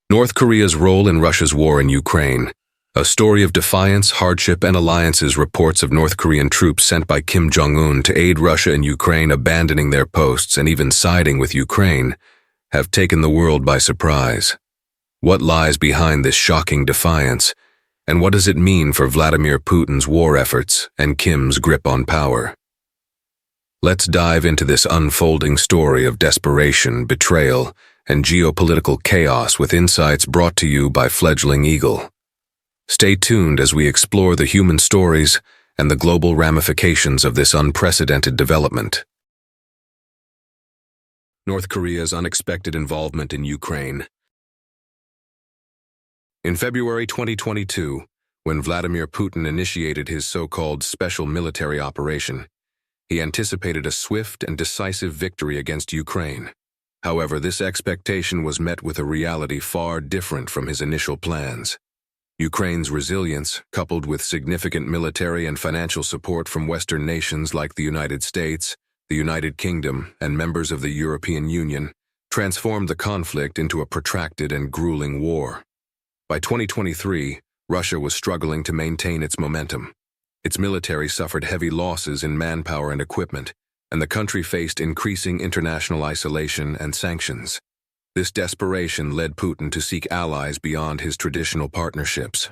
North Korea's role in Russia's war in Ukraine. A story of defiance, hardship, and alliances. Reports of North Korean troops sent by Kim Jong-un to aid Russia in Ukraine abandoning their posts and even siding with Ukraine have taken the world by surprise. What lies behind this shocking defiance, and what does it mean for Vladimir Putin's war efforts and Kim's grip on power? Let's dive into this unfolding story of desperation, betrayal, and geopolitical chaos with insights brought to you by Fledgling Eagle. Stay tuned as we explore the human stories and the global ramifications of this unprecedented development. North Korea's unexpected involvement in Ukraine. In February 2022, when Vladimir Putin initiated his so-called special military operation, he anticipated a swift and decisive victory against Ukraine. However, this expectation was met with a reality far different from his initial plans. Ukraine's resilience, coupled with significant military and financial support from Western nations like the United States, the United Kingdom, and members of the European Union, transformed the conflict into a protracted and grueling war. By 2023, Russia was struggling to maintain its momentum. Its military suffered heavy losses in manpower and equipment, and the country faced increasing international isolation and sanctions. This desperation led Putin to seek allies beyond his traditional partnerships.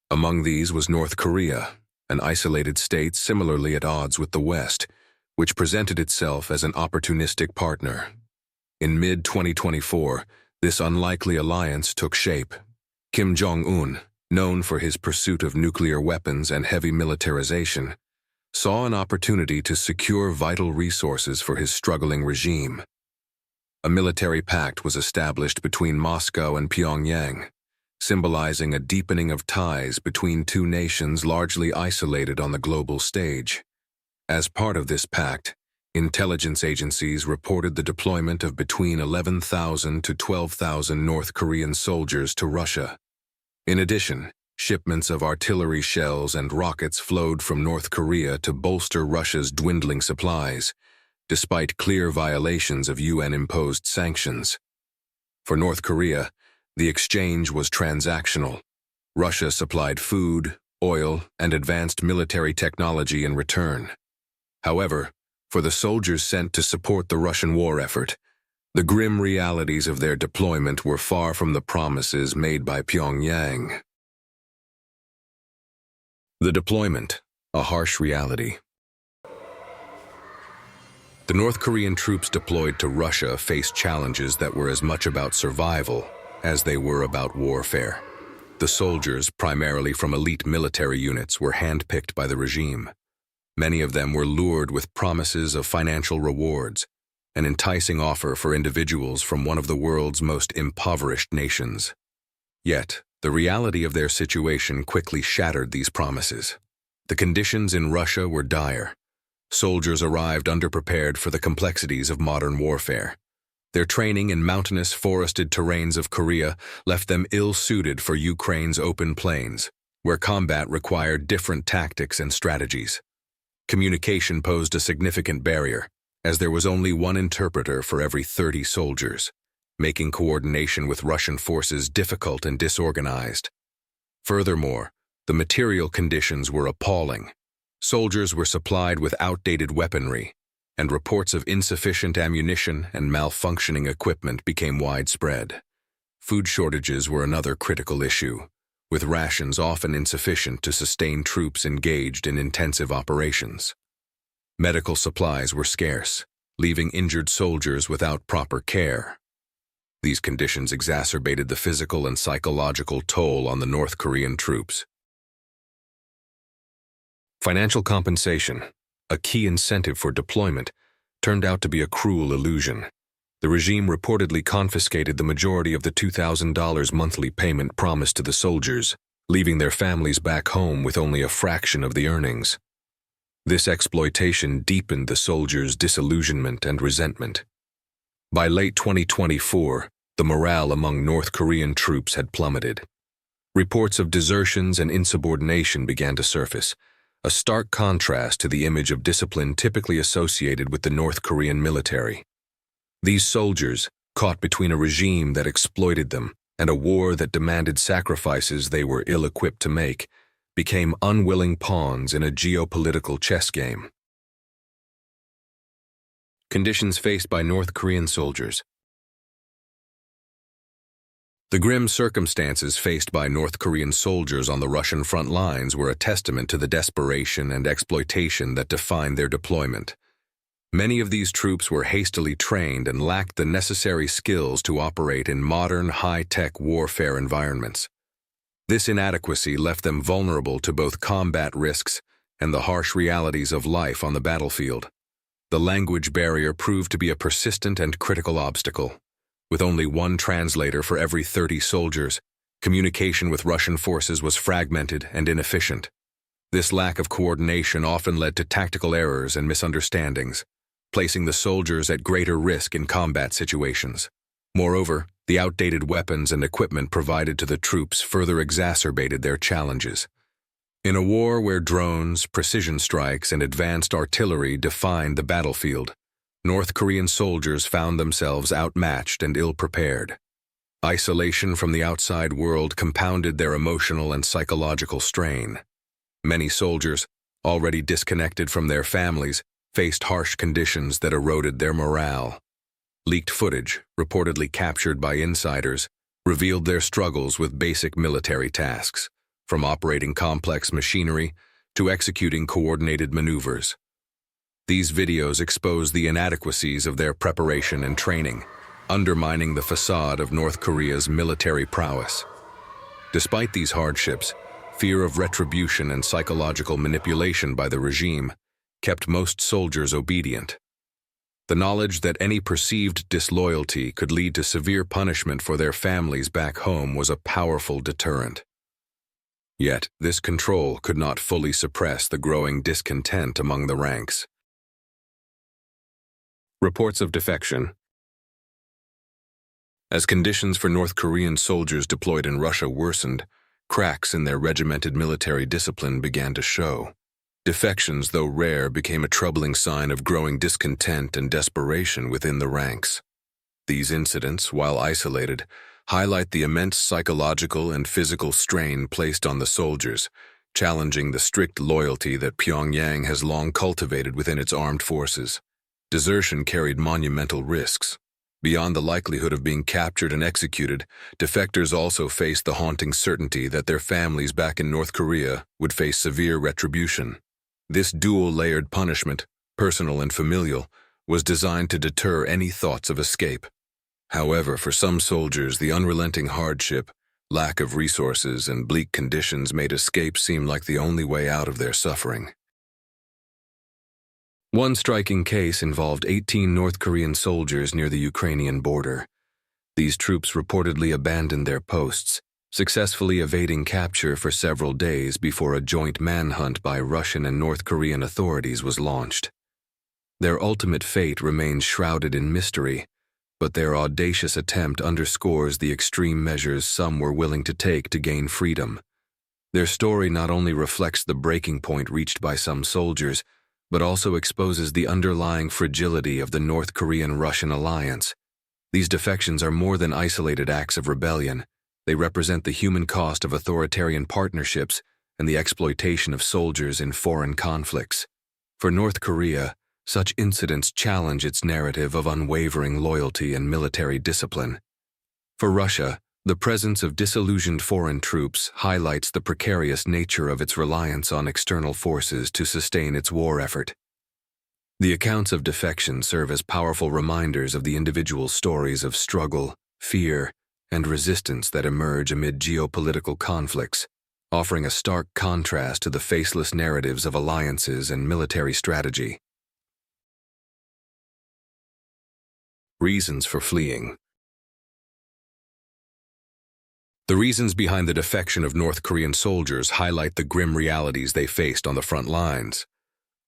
Among these was North Korea, an isolated state similarly at odds with the West, which presented itself as an opportunistic partner. In mid-2024, this unlikely alliance took shape. Kim Jong-un, known for his pursuit of nuclear weapons and heavy militarization, saw an opportunity to secure vital resources for his struggling regime. A military pact was established between Moscow and Pyongyang, symbolizing a deepening of ties between two nations largely isolated on the global stage. As part of this pact, intelligence agencies reported the deployment of between 11,000 to 12,000 North Korean soldiers to Russia. In addition, shipments of artillery shells and rockets flowed from North Korea to bolster Russia's dwindling supplies, despite clear violations of UN-imposed sanctions. For North Korea, the exchange was transactional. Russia supplied food, oil, and advanced military technology in return. However, for the soldiers sent to support the Russian war effort, the grim realities of their deployment were far from the promises made by Pyongyang. The deployment, a harsh reality. The North Korean troops deployed to Russia faced challenges that were as much about survival as they were about warfare. The soldiers, primarily from elite military units, were handpicked by the regime. Many of them were lured with promises of financial rewards, an enticing offer for individuals from one of the world's most impoverished nations. Yet, the reality of their situation quickly shattered these promises. The conditions in Russia were dire. Soldiers arrived underprepared for the complexities of modern warfare. Their training in mountainous, forested terrains of Korea left them ill-suited for Ukraine's open plains, where combat required different tactics and strategies. Communication posed a significant barrier, as there was only one interpreter for every 30 soldiers, making coordination with Russian forces difficult and disorganized. Furthermore, the material conditions were appalling. Soldiers were supplied with outdated weaponry, and reports of insufficient ammunition and malfunctioning equipment became widespread. Food shortages were another critical issue, with rations often insufficient to sustain troops engaged in intensive operations. Medical supplies were scarce, leaving injured soldiers without proper care. These conditions exacerbated the physical and psychological toll on the North Korean troops. Financial compensation, a key incentive for deployment, turned out to be a cruel illusion. The regime reportedly confiscated the majority of the $2,000 monthly payment promised to the soldiers, leaving their families back home with only a fraction of the earnings. This exploitation deepened the soldiers' disillusionment and resentment. By late 2024, the morale among North Korean troops had plummeted. Reports of desertions and insubordination began to surface, a stark contrast to the image of discipline typically associated with the North Korean military. These soldiers, caught between a regime that exploited them and a war that demanded sacrifices they were ill-equipped to make became unwilling pawns in a geopolitical chess game. Conditions faced by North Korean soldiers. The grim circumstances faced by North Korean soldiers on the Russian front lines were a testament to the desperation and exploitation that defined their deployment. Many of these troops were hastily trained and lacked the necessary skills to operate in modern, high-tech warfare environments. This inadequacy left them vulnerable to both combat risks and the harsh realities of life on the battlefield. The language barrier proved to be a persistent and critical obstacle. With only one translator for every 30 soldiers, communication with Russian forces was fragmented and inefficient. This lack of coordination often led to tactical errors and misunderstandings, placing the soldiers at greater risk in combat situations. Moreover, the outdated weapons and equipment provided to the troops further exacerbated their challenges. In a war where drones, precision strikes, and advanced artillery defined the battlefield, North Korean soldiers found themselves outmatched and ill-prepared. Isolation from the outside world compounded their emotional and psychological strain. Many soldiers, already disconnected from their families, faced harsh conditions that eroded their morale. Leaked footage, reportedly captured by insiders, revealed their struggles with basic military tasks, from operating complex machinery to executing coordinated maneuvers. These videos expose the inadequacies of their preparation and training, undermining the facade of North Korea's military prowess. Despite these hardships, fear of retribution and psychological manipulation by the regime kept most soldiers obedient. The knowledge that any perceived disloyalty could lead to severe punishment for their families back home was a powerful deterrent. Yet, this control could not fully suppress the growing discontent among the ranks. Reports of defection. As conditions for North Korean soldiers deployed in Russia worsened, cracks in their regimented military discipline began to show. Defections, though rare, became a troubling sign of growing discontent and desperation within the ranks. These incidents, while isolated, highlight the immense psychological and physical strain placed on the soldiers, challenging the strict loyalty that Pyongyang has long cultivated within its armed forces. Desertion carried monumental risks. Beyond the likelihood of being captured and executed, defectors also faced the haunting certainty that their families back in North Korea would face severe retribution. This dual-layered punishment, personal and familial, was designed to deter any thoughts of escape. However, for some soldiers, the unrelenting hardship, lack of resources, and bleak conditions made escape seem like the only way out of their suffering. One striking case involved 18 North Korean soldiers near the Ukrainian border. These troops reportedly abandoned their posts, successfully evading capture for several days before a joint manhunt by Russian and North Korean authorities was launched. Their ultimate fate remains shrouded in mystery, but their audacious attempt underscores the extreme measures some were willing to take to gain freedom. Their story not only reflects the breaking point reached by some soldiers, but also exposes the underlying fragility of the North Korean-Russian alliance. These defections are more than isolated acts of rebellion. They represent the human cost of authoritarian partnerships and the exploitation of soldiers in foreign conflicts. For North Korea, such incidents challenge its narrative of unwavering loyalty and military discipline. For Russia, the presence of disillusioned foreign troops highlights the precarious nature of its reliance on external forces to sustain its war effort. The accounts of defection serve as powerful reminders of the individual stories of struggle, fear, and resistance that emerge amid geopolitical conflicts, offering a stark contrast to the faceless narratives of alliances and military strategy. Reasons for fleeing. The reasons behind the defection of North Korean soldiers highlight the grim realities they faced on the front lines.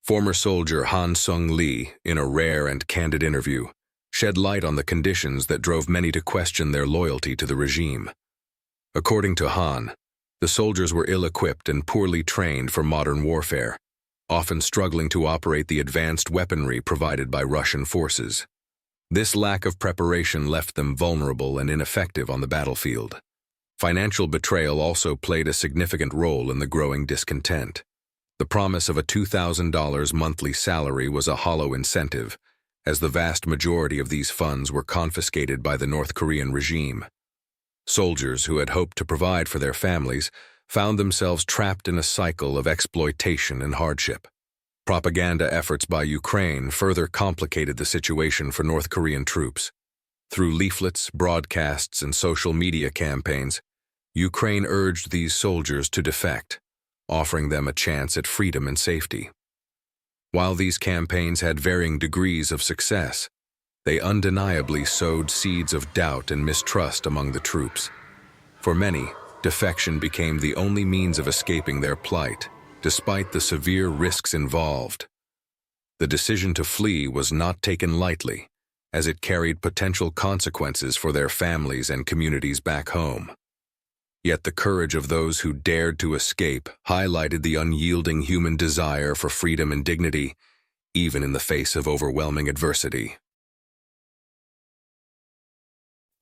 Former soldier Han Sung-lee, in a rare and candid interview, shed light on the conditions that drove many to question their loyalty to the regime. According to Han, the soldiers were ill-equipped and poorly trained for modern warfare, often struggling to operate the advanced weaponry provided by Russian forces. This lack of preparation left them vulnerable and ineffective on the battlefield. Financial betrayal also played a significant role in the growing discontent. The promise of a $2,000 monthly salary was a hollow incentive, as the vast majority of these funds were confiscated by the North Korean regime. Soldiers who had hoped to provide for their families found themselves trapped in a cycle of exploitation and hardship. Propaganda efforts by Ukraine further complicated the situation for North Korean troops. Through leaflets, broadcasts, and social media campaigns, Ukraine urged these soldiers to defect, offering them a chance at freedom and safety. While these campaigns had varying degrees of success, they undeniably sowed seeds of doubt and mistrust among the troops. For many, defection became the only means of escaping their plight, despite the severe risks involved. The decision to flee was not taken lightly, as it carried potential consequences for their families and communities back home. Yet the courage of those who dared to escape highlighted the unyielding human desire for freedom and dignity, even in the face of overwhelming adversity.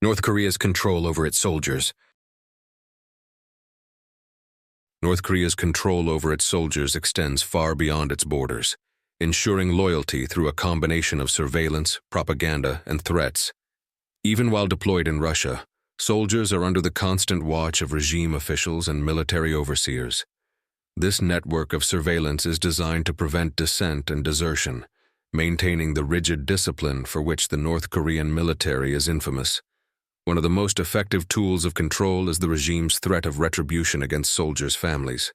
North Korea's control over its soldiers. North Korea's control over its soldiers extends far beyond its borders, ensuring loyalty through a combination of surveillance, propaganda, and threats. Even while deployed in Russia, soldiers are under the constant watch of regime officials and military overseers. This network of surveillance is designed to prevent dissent and desertion, maintaining the rigid discipline for which the North Korean military is infamous. One of the most effective tools of control is the regime's threat of retribution against soldiers' families.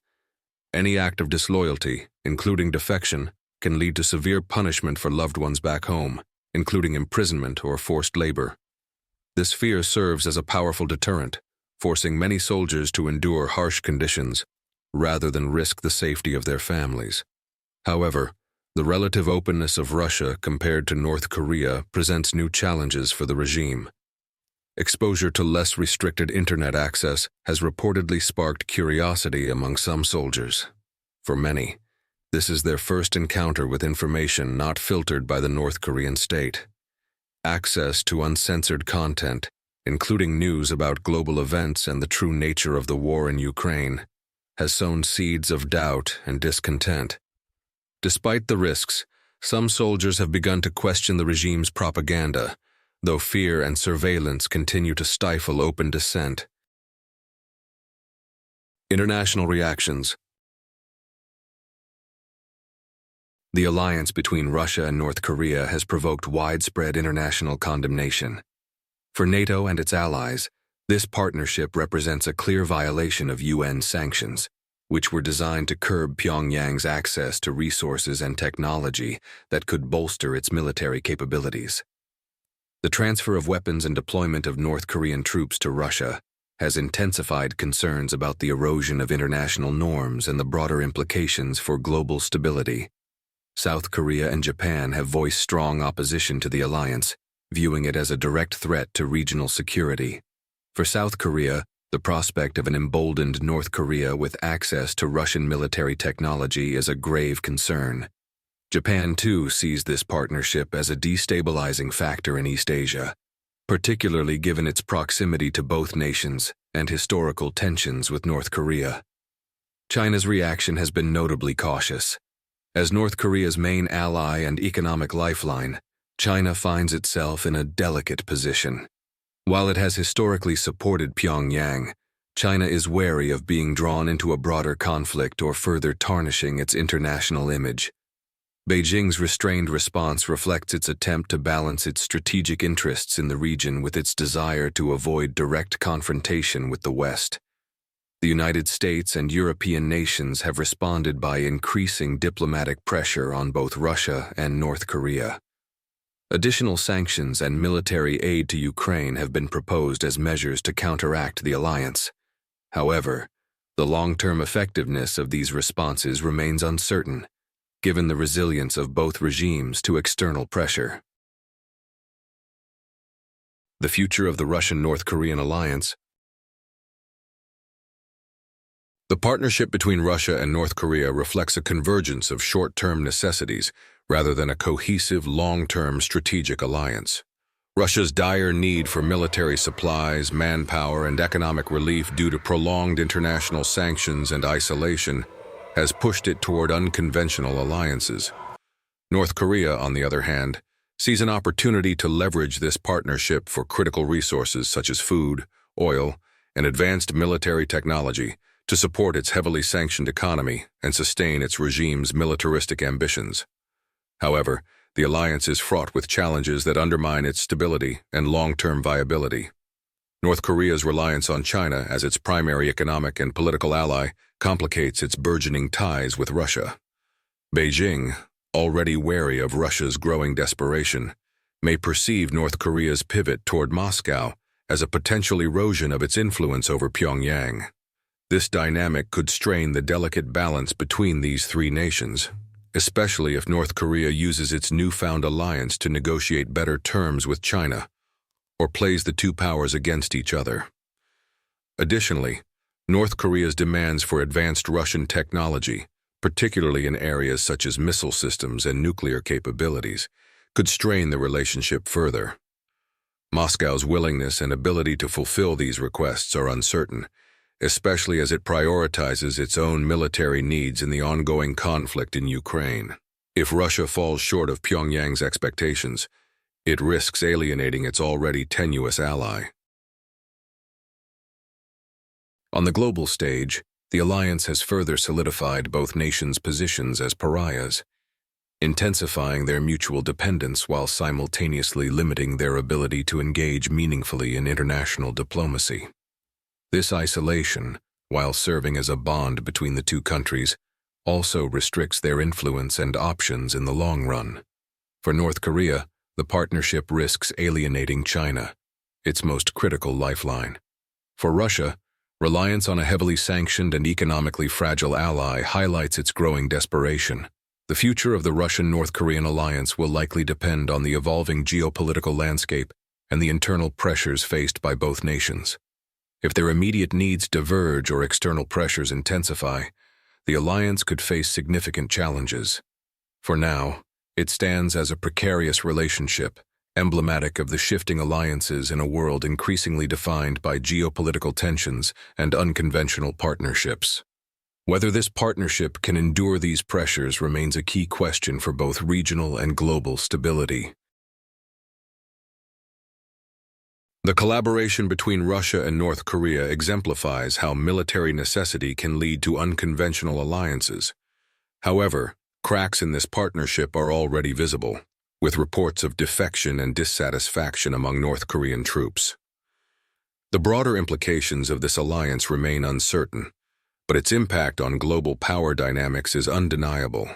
Any act of disloyalty, including defection, can lead to severe punishment for loved ones back home, including imprisonment or forced labor. This fear serves as a powerful deterrent, forcing many soldiers to endure harsh conditions rather than risk the safety of their families. However, the relative openness of Russia compared to North Korea presents new challenges for the regime. Exposure to less restricted internet access has reportedly sparked curiosity among some soldiers. For many, this is their first encounter with information not filtered by the North Korean state. Access to uncensored content, including news about global events and the true nature of the war in Ukraine, has sown seeds of doubt and discontent. Despite the risks, some soldiers have begun to question the regime's propaganda, though fear and surveillance continue to stifle open dissent. International reactions. The alliance between Russia and North Korea has provoked widespread international condemnation. For NATO and its allies, this partnership represents a clear violation of UN sanctions, which were designed to curb Pyongyang's access to resources and technology that could bolster its military capabilities. The transfer of weapons and deployment of North Korean troops to Russia has intensified concerns about the erosion of international norms and the broader implications for global stability. South Korea and Japan have voiced strong opposition to the alliance, viewing it as a direct threat to regional security. For South Korea, the prospect of an emboldened North Korea with access to Russian military technology is a grave concern. Japan, too, sees this partnership as a destabilizing factor in East Asia, particularly given its proximity to both nations and historical tensions with North Korea. China's reaction has been notably cautious. As North Korea's main ally and economic lifeline, China finds itself in a delicate position. While it has historically supported Pyongyang, China is wary of being drawn into a broader conflict or further tarnishing its international image. Beijing's restrained response reflects its attempt to balance its strategic interests in the region with its desire to avoid direct confrontation with the West. The United States and European nations have responded by increasing diplomatic pressure on both Russia and North Korea. Additional sanctions and military aid to Ukraine have been proposed as measures to counteract the alliance. However, the long-term effectiveness of these responses remains uncertain, given the resilience of both regimes to external pressure. The future of the Russian-North Korean alliance. The partnership between Russia and North Korea reflects a convergence of short-term necessities rather than a cohesive, long-term strategic alliance. Russia's dire need for military supplies, manpower, and economic relief due to prolonged international sanctions and isolation has pushed it toward unconventional alliances. North Korea, on the other hand, sees an opportunity to leverage this partnership for critical resources such as food, oil, and advanced military technology to support its heavily sanctioned economy and sustain its regime's militaristic ambitions. However, the alliance is fraught with challenges that undermine its stability and long-term viability. North Korea's reliance on China as its primary economic and political ally complicates its burgeoning ties with Russia. Beijing, already wary of Russia's growing desperation, may perceive North Korea's pivot toward Moscow as a potential erosion of its influence over Pyongyang. This dynamic could strain the delicate balance between these three nations, especially if North Korea uses its newfound alliance to negotiate better terms with China, or plays the two powers against each other. Additionally, North Korea's demands for advanced Russian technology, particularly in areas such as missile systems and nuclear capabilities, could strain the relationship further. Moscow's willingness and ability to fulfill these requests are uncertain, especially as it prioritizes its own military needs in the ongoing conflict in Ukraine. If Russia falls short of Pyongyang's expectations, it risks alienating its already tenuous ally. On the global stage, the alliance has further solidified both nations' positions as pariahs, intensifying their mutual dependence while simultaneously limiting their ability to engage meaningfully in international diplomacy. This isolation, while serving as a bond between the two countries, also restricts their influence and options in the long run. For North Korea, the partnership risks alienating China, its most critical lifeline. For Russia, reliance on a heavily sanctioned and economically fragile ally highlights its growing desperation. The future of the Russian-North Korean alliance will likely depend on the evolving geopolitical landscape and the internal pressures faced by both nations. If their immediate needs diverge or external pressures intensify, the alliance could face significant challenges. For now, it stands as a precarious relationship, emblematic of the shifting alliances in a world increasingly defined by geopolitical tensions and unconventional partnerships. Whether this partnership can endure these pressures remains a key question for both regional and global stability. The collaboration between Russia and North Korea exemplifies how military necessity can lead to unconventional alliances. However, cracks in this partnership are already visible, with reports of defection and dissatisfaction among North Korean troops. The broader implications of this alliance remain uncertain, but its impact on global power dynamics is undeniable.